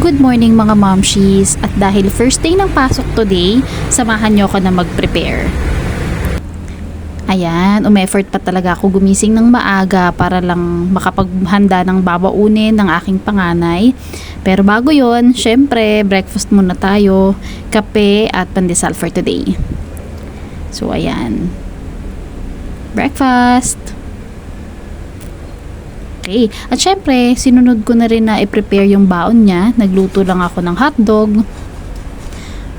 Good morning mga momshies, at dahil first day ng pasok today, samahan nyo ako na mag-prepare. Ayan, umeffort pa talaga ako gumising ng maaga para lang makapaghanda ng babaunin ng aking panganay. Pero bago yon, syempre, breakfast muna tayo, kape at pandesal for today. So ayan, breakfast! Okay. At syempre, sinunod ko na rin na i-prepare yung baon niya. Nagluto lang ako ng hotdog.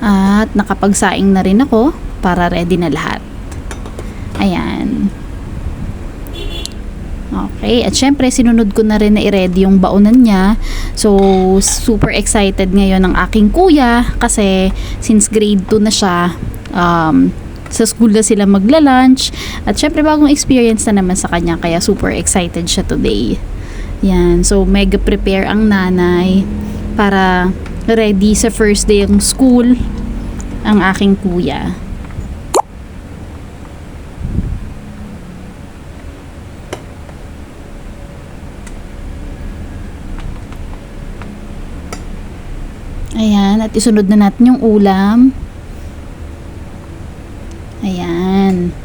At nakapagsaing na rin ako para ready na lahat. Ayan. Okay. At syempre, sinunod ko na rin na i-ready yung baonan niya. So, super excited ngayon ang aking kuya kasi since grade 2 na siya, sa school na sila magla-lunch at syempre bagong experience na naman sa kanya kaya super excited siya today. Yan, so mega prepare ang nanay para ready sa first day ng school ang aking kuya. Ayan, at isunod na natin yung ulam. Ayan.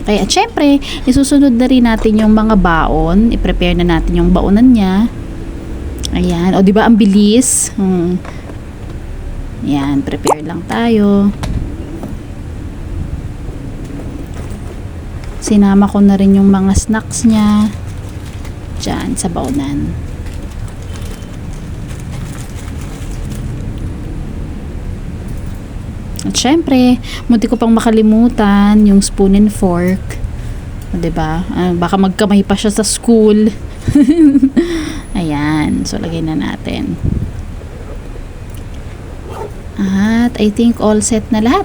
Okay, at syempre, isusunod na rin natin yung mga baon. I-prepare na natin yung baonan niya. Ayan. O, diba ang bilis? Ayan, prepare lang tayo. Sinama ko na rin yung mga snacks niya dyan sa baonan. At syempre, munti ko pang makalimutan yung spoon and fork. O, diba? Baka magkamay pa siya sa school. Ayan. So, lagay na natin. At I think all set na lahat.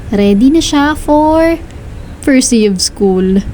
Ready na siya for first day of school.